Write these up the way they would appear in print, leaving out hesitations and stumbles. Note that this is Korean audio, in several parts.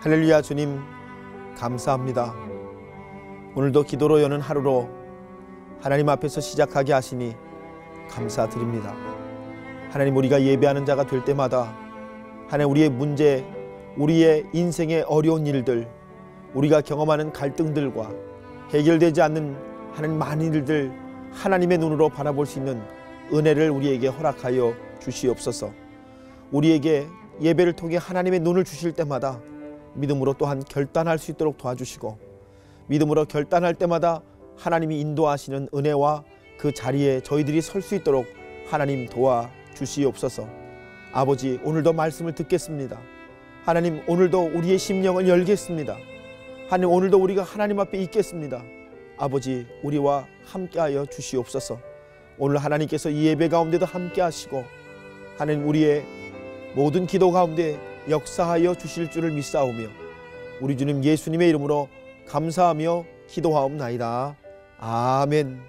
할렐루야. 주님 감사합니다. 오늘도 기도로 여는 하루로 하나님 앞에서 시작하게 하시니 감사드립니다. 하나님, 우리가 예배하는 자가 될 때마다 하나님, 우리의 문제, 우리의 인생의 어려운 일들, 우리가 경험하는 갈등들과 해결되지 않는 하나님 많은 일들 하나님의 눈으로 바라볼 수 있는 은혜를 우리에게 허락하여 주시옵소서. 우리에게 예배를 통해 하나님의 눈을 주실 때마다 믿음으로 또한 결단할 수 있도록 도와주시고, 믿음으로 결단할 때마다 하나님이 인도하시는 은혜와 그 자리에 저희들이 설 수 있도록 하나님 도와주시옵소서. 아버지, 오늘도 말씀을 듣겠습니다. 하나님, 오늘도 우리의 심령을 열겠습니다. 하나님, 오늘도 우리가 하나님 앞에 있겠습니다. 아버지, 우리와 함께하여 주시옵소서. 오늘 하나님께서 이 예배 가운데도 함께하시고 하나님, 우리의 모든 기도 가운데 역사하여 주실 줄을 믿사오며 우리 주님 예수님의 이름으로 감사하며 기도하옵나이다. 아멘.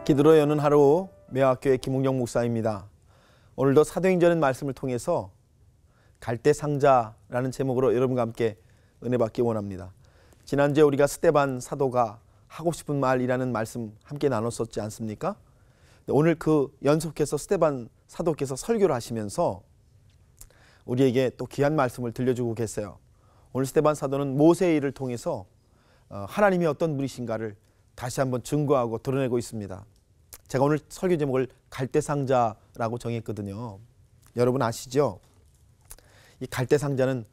기도로 여는 하루, 매화교회 김웅영 목사입니다. 오늘도 사도행전의 말씀을 통해서 갈대상자라는 제목으로 여러분과 함께 은혜 받기 원합니다. 지난주에 우리가 스데반 사도가 하고 싶은 말이라는 말씀 함께 나눴었지 않습니까? 오늘 그 연속해서 스데반 사도께서 설교를 하시면서 우리에게 또 귀한 말씀을 들려주고 계세요. 오늘 스데반 사도는 모세의 일을 통해서 하나님이 어떤 분이신가를 다시 한번 증거하고 드러내고 있습니다. 제가 오늘 설교 제목을 갈대상자라고 정했거든요. 여러분 아시죠? 이 갈대상자는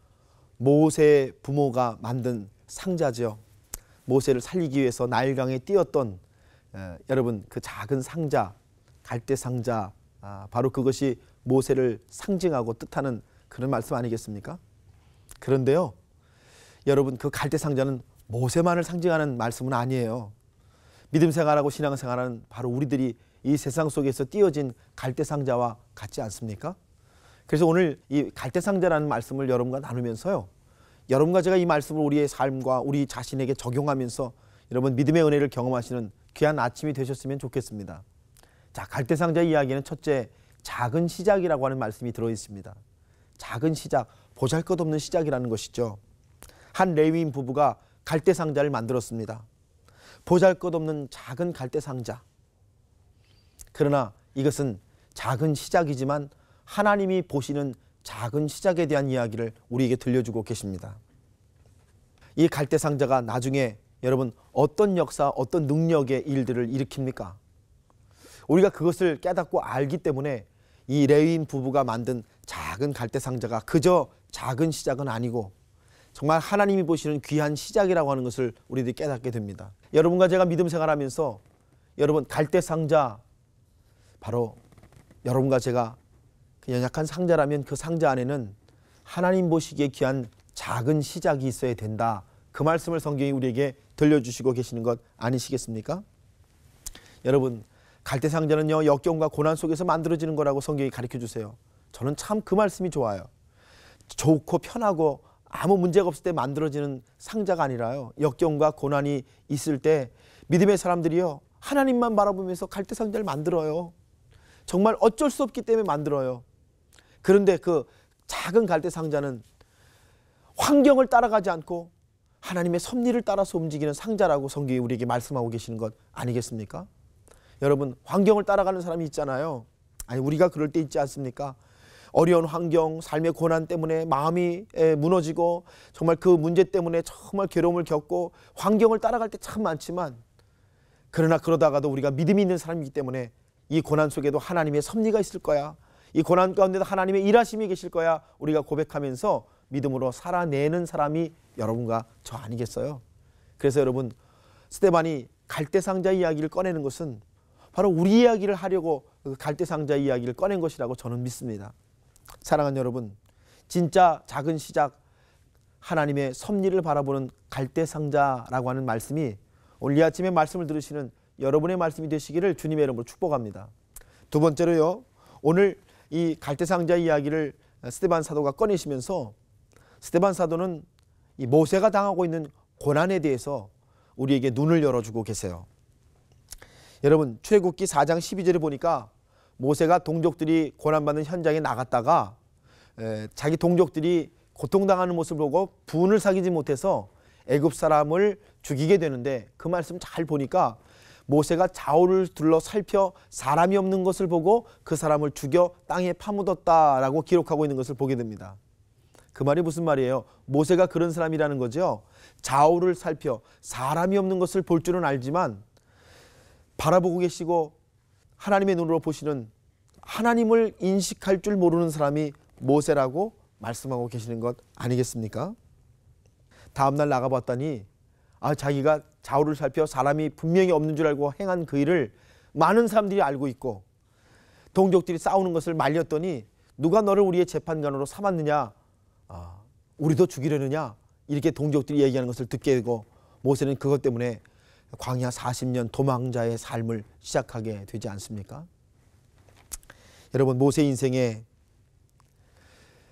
모세의 부모가 만든 상자죠. 모세를 살리기 위해서 나일강에 띄었던 여러분 그 작은 상자, 갈대상자, 바로 그것이 모세를 상징하고 뜻하는 그런 말씀 아니겠습니까? 그런데요, 여러분 그 갈대상자는 모세만을 상징하는 말씀은 아니에요. 믿음 생활하고 신앙 생활하는 바로 우리들이 이 세상 속에서 띄어진 갈대상자와 같지 않습니까? 그래서 오늘 이 갈대상자라는 말씀을 여러분과 나누면서요, 여러분과 제가 이 말씀을 우리의 삶과 우리 자신에게 적용하면서 여러분 믿음의 은혜를 경험하시는 귀한 아침이 되셨으면 좋겠습니다. 자, 갈대상자 이야기는 첫째, 작은 시작이라고 하는 말씀이 들어있습니다. 작은 시작, 보잘것없는 시작이라는 것이죠. 한 레위인 부부가 갈대상자를 만들었습니다. 보잘것없는 작은 갈대상자. 그러나 이것은 작은 시작이지만 하나님이 보시는 작은 시작에 대한 이야기를 우리에게 들려주고 계십니다. 이 갈대상자가 나중에 여러분 어떤 역사, 어떤 능력의 일들을 일으킵니까? 우리가 그것을 깨닫고 알기 때문에 이 레위인 부부가 만든 작은 갈대상자가 그저 작은 시작은 아니고 정말 하나님이 보시는 귀한 시작이라고 하는 것을 우리들이 깨닫게 됩니다. 여러분과 제가 믿음 생활하면서 여러분 갈대상자, 바로 여러분과 제가 그 연약한 상자라면 그 상자 안에는 하나님 보시기에 귀한 작은 시작이 있어야 된다. 그 말씀을 성경이 우리에게 들려주시고 계시는 것 아니시겠습니까? 여러분, 갈대상자는요, 역경과 고난 속에서 만들어지는 거라고 성경이 가르쳐 주세요. 저는 참 그 말씀이 좋아요. 좋고 편하고 아무 문제가 없을 때 만들어지는 상자가 아니라요, 역경과 고난이 있을 때 믿음의 사람들이요, 하나님만 바라보면서 갈대상자를 만들어요. 정말 어쩔 수 없기 때문에 만들어요. 그런데 그 작은 갈대상자는 환경을 따라가지 않고 하나님의 섭리를 따라서 움직이는 상자라고 성경이 우리에게 말씀하고 계시는 것 아니겠습니까? 여러분, 환경을 따라가는 사람이 있잖아요. 아니, 우리가 그럴 때 있지 않습니까? 어려운 환경, 삶의 고난 때문에 마음이 무너지고 정말 그 문제 때문에 정말 괴로움을 겪고 환경을 따라갈 때 참 많지만, 그러나 그러다가도 우리가 믿음이 있는 사람이기 때문에 이 고난 속에도 하나님의 섭리가 있을 거야, 이 고난 가운데도 하나님의 일하심이 계실 거야, 우리가 고백하면서 믿음으로 살아내는 사람이 여러분과 저 아니겠어요? 그래서 여러분, 스데반이 갈대상자 이야기를 꺼내는 것은 바로 우리 이야기를 하려고 갈대상자 이야기를 꺼낸 것이라고 저는 믿습니다. 사랑하는 여러분, 진짜 작은 시작, 하나님의 섭리를 바라보는 갈대상자라고 하는 말씀이 오늘 이 아침에 말씀을 들으시는 여러분의 말씀이 되시기를 주님의 이름으로 축복합니다. 두 번째로요, 오늘 이 갈대상자 이야기를 스데반 사도가 꺼내시면서 스데반 사도는 이 모세가 당하고 있는 고난에 대해서 우리에게 눈을 열어주고 계세요. 여러분, 출애굽기 4장 12절에 보니까 모세가 동족들이 고난받는 현장에 나갔다가 자기 동족들이 고통당하는 모습을 보고 분을 사귀지 못해서 애굽 사람을 죽이게 되는데, 그 말씀 잘 보니까 모세가 좌우를 둘러 살펴 사람이 없는 것을 보고 그 사람을 죽여 땅에 파묻었다라고 기록하고 있는 것을 보게 됩니다. 그 말이 무슨 말이에요? 모세가 그런 사람이라는 거죠. 좌우를 살펴 사람이 없는 것을 볼 줄은 알지만 바라보고 계시고 하나님의 눈으로 보시는, 하나님을 인식할 줄 모르는 사람이 모세라고 말씀하고 계시는 것 아니겠습니까? 다음날 나가봤더니 자기가 좌우를 살펴 사람이 분명히 없는 줄 알고 행한 그 일을 많은 사람들이 알고 있고, 동족들이 싸우는 것을 말렸더니 누가 너를 우리의 재판관으로 삼았느냐, 우리도 죽이려느냐, 이렇게 동족들이 얘기하는 것을 듣게 되고, 모세는 그것 때문에 광야 40년 도망자의 삶을 시작하게 되지 않습니까? 여러분, 모세 인생에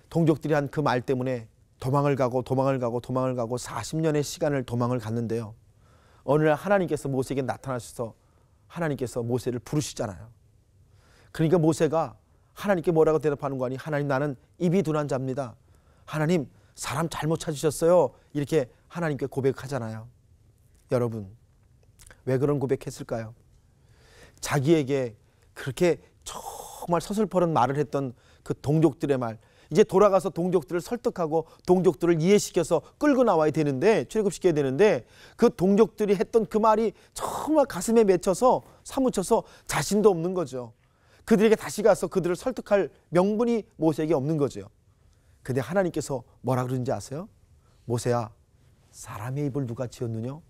동족들이 한 그 말 때문에 도망을 가고 40년의 시간을 도망을 갔는데요, 어느 날 하나님께서 모세에게 나타나셔서 하나님께서 모세를 부르시잖아요. 그러니까 모세가 하나님께 뭐라고 대답하는 거 아니? 하나님, 나는 입이 둔한 자입니다. 하나님, 사람 잘못 찾으셨어요. 이렇게 하나님께 고백하잖아요. 여러분, 왜 그런 고백했을까요? 자기에게 그렇게 정말 서슬퍼런 말을 했던 그 동족들의 말, 이제 돌아가서 동족들을 설득하고 동족들을 이해시켜서 끌고 나와야 되는데, 출애굽시켜야 되는데, 그 동족들이 했던 그 말이 정말 가슴에 맺혀서 사무쳐서 자신도 없는 거죠. 그들에게 다시 가서 그들을 설득할 명분이 모세에게 없는 거죠. 근데 하나님께서 뭐라 그러는지 아세요? 모세야, 사람의 입을 누가 지었느냐?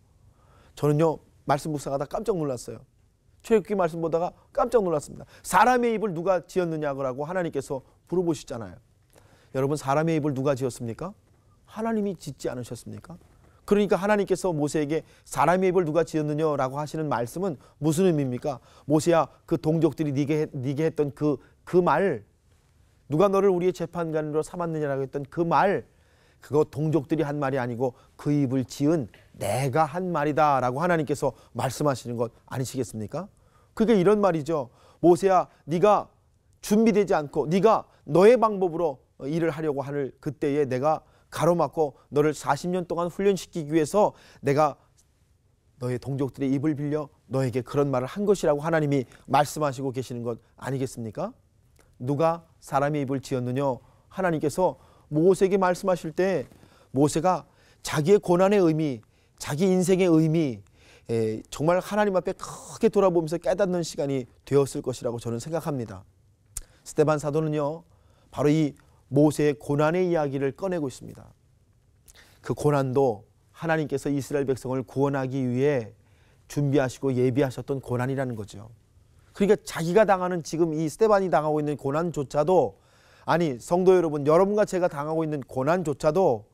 저는요, 말씀 묵상하다 깜짝 놀랐어요. 출애굽기 말씀 보다가 깜짝 놀랐습니다. 사람의 입을 누가 지었느냐고 하나님께서 물어보시잖아요. 여러분, 사람의 입을 누가 지었습니까? 하나님이 짓지 않으셨습니까? 그러니까 하나님께서 모세에게 사람의 입을 누가 지었느냐라고 하시는 말씀은 무슨 의미입니까? 모세야, 그 동족들이 네게 했던 그 말, 누가 너를 우리의 재판관으로 삼았느냐라고 했던 그 말, 그거 동족들이 한 말이 아니고 그 입을 지은 내가 한 말이다 라고 하나님께서 말씀하시는 것 아니시겠습니까? 그게 이런 말이죠. 모세야, 네가 준비되지 않고 네가 너의 방법으로 일을 하려고 하는 그때에 내가 가로막고 너를 40년 동안 훈련시키기 위해서 내가 너의 동족들의 입을 빌려 너에게 그런 말을 한 것이라고 하나님이 말씀하시고 계시는 것 아니겠습니까? 누가 사람의 입을 지었느냐? 하나님께서 모세에게 말씀하실 때 모세가 자기의 고난의 의미, 자기 인생의 의미, 정말 하나님 앞에 크게 돌아보면서 깨닫는 시간이 되었을 것이라고 저는 생각합니다. 스데반 사도는요, 바로 이 모세의 고난의 이야기를 꺼내고 있습니다. 그 고난도 하나님께서 이스라엘 백성을 구원하기 위해 준비하시고 예비하셨던 고난이라는 거죠. 그러니까 자기가 당하는 지금 이 스데반이 당하고 있는 고난조차도, 아니 성도 여러분, 여러분과 제가 당하고 있는 고난조차도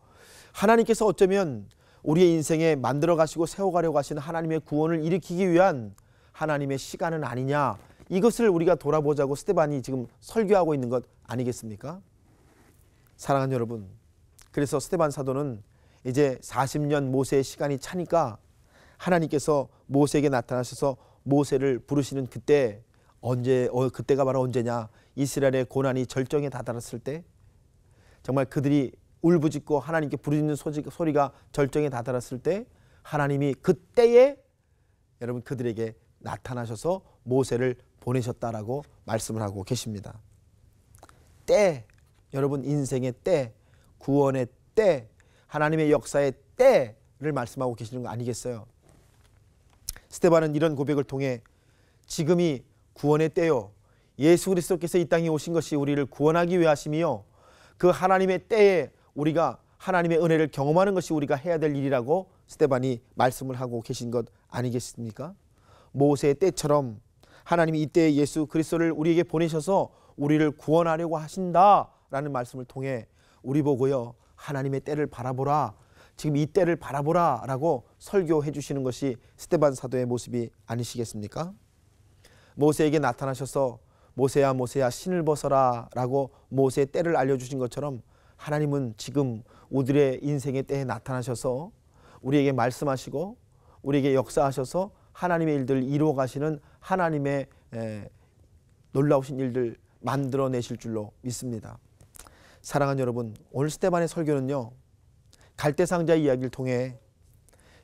하나님께서 어쩌면 우리의 인생에 만들어 가시고 세워가려고 하시는 하나님의 구원을 일으키기 위한 하나님의 시간은 아니냐, 이것을 우리가 돌아보자고 스데반이 지금 설교하고 있는 것 아니겠습니까? 사랑하는 여러분, 그래서 스데반 사도는 이제 40년 모세의 시간이 차니까 하나님께서 모세에게 나타나셔서 모세를 부르시는 그때, 그때가 바로 언제냐, 이스라엘의 고난이 절정에 다다랐을 때, 정말 그들이 울부짖고 하나님께 부르짖는 소리가 절정에 다다랐을 때, 하나님이 그때에 여러분 그들에게 나타나셔서 모세를 보내셨다라고 말씀을 하고 계십니다. 때, 여러분 인생의 때, 구원의 때, 하나님의 역사의 때를 말씀하고 계시는 거 아니겠어요? 스데반은 이런 고백을 통해 지금이 구원의 때요, 예수 그리스도께서 이 땅에 오신 것이 우리를 구원하기 위해 하심이요, 그 하나님의 때에 우리가 하나님의 은혜를 경험하는 것이 우리가 해야 될 일이라고 스데반이 말씀을 하고 계신 것 아니겠습니까? 모세의 때처럼 하나님이 이때에 예수 그리스도를 우리에게 보내셔서 우리를 구원하려고 하신다라는 말씀을 통해 우리 보고요, 하나님의 때를 바라보라, 지금 이 때를 바라보라 라고 설교해 주시는 것이 스데반 사도의 모습이 아니시겠습니까? 모세에게 나타나셔서 모세야 모세야 신을 벗어라 라고 모세의 때를 알려주신 것처럼 하나님은 지금 우리의 인생의 때에 나타나셔서 우리에게 말씀하시고 우리에게 역사하셔서 하나님의 일들을 이루어 가시는 하나님의 놀라우신 일들 만들어내실 줄로 믿습니다. 사랑하는 여러분, 오늘 스데반의 설교는요, 갈대상자 이야기를 통해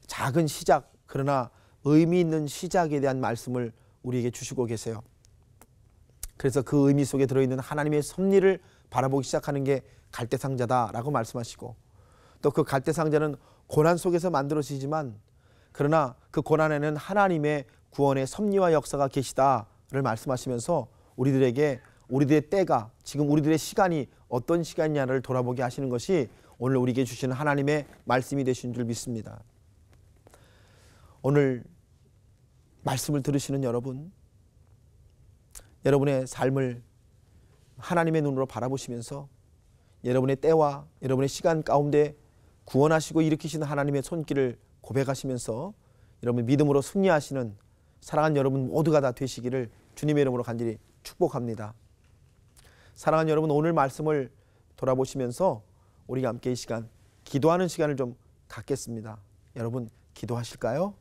작은 시작, 그러나 의미 있는 시작에 대한 말씀을 우리에게 주시고 계세요. 그래서 그 의미 속에 들어있는 하나님의 섭리를 바라보기 시작하는 게 갈대상자다라고 말씀하시고, 또 그 갈대상자는 고난 속에서 만들어지지만 그러나 그 고난에는 하나님의 구원의 섭리와 역사가 계시다를 말씀하시면서 우리들의 때가, 지금 우리들의 시간이 어떤 시간이냐를 돌아보게 하시는 것이 오늘 우리에게 주시는 하나님의 말씀이 되신 줄 믿습니다. 오늘 말씀을 들으시는 여러분의 삶을 하나님의 눈으로 바라보시면서 여러분의 때와 여러분의 시간 가운데 구원하시고 일으키시는 하나님의 손길을 고백하시면서 여러분 믿음으로 승리하시는 사랑하는 여러분 모두가 다 되시기를 주님의 이름으로 간절히 축복합니다. 사랑하는 여러분, 오늘 말씀을 돌아보시면서 우리가 함께 이 시간 기도하는 시간을 좀 갖겠습니다. 여러분 기도하실까요?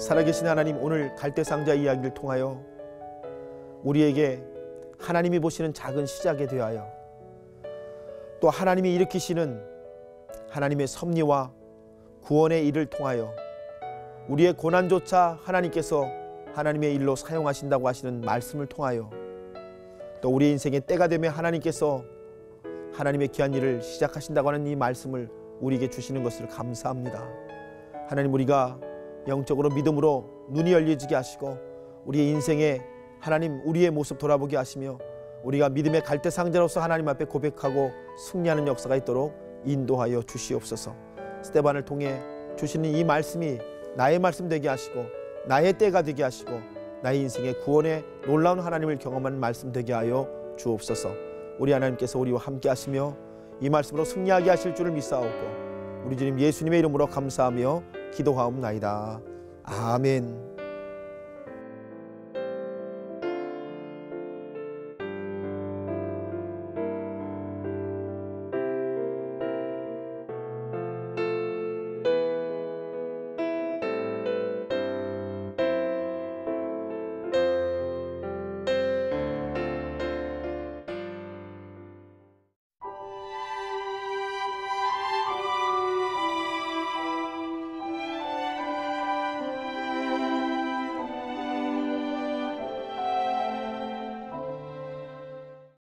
살아계신 하나님, 오늘 갈대상자 이야기를 통하여 우리에게 하나님이 보시는 작은 시작에 대하여 또 하나님이 일으키시는 하나님의 섭리와 구원의 일을 통하여 우리의 고난조차 하나님께서 하나님의 일로 사용하신다고 하시는 말씀을 통하여 또 우리 인생의 때가 되면 하나님께서 하나님의 귀한 일을 시작하신다고 하는 이 말씀을 우리에게 주시는 것을 감사합니다. 하나님, 우리가 영적으로 믿음으로 눈이 열려지게 하시고 우리의 인생에 하나님 우리의 모습 돌아보게 하시며 우리가 믿음의 갈대상자로서 하나님 앞에 고백하고 승리하는 역사가 있도록 인도하여 주시옵소서. 스데반을 통해 주시는 이 말씀이 나의 말씀 되게 하시고 나의 때가 되게 하시고 나의 인생의 구원의 놀라운 하나님을 경험하는 말씀 되게 하여 주옵소서. 우리 하나님께서 우리와 함께 하시며 이 말씀으로 승리하게 하실 줄을 믿사옵고 우리 주님 예수님의 이름으로 감사하며 기도하옵나이다. 아멘.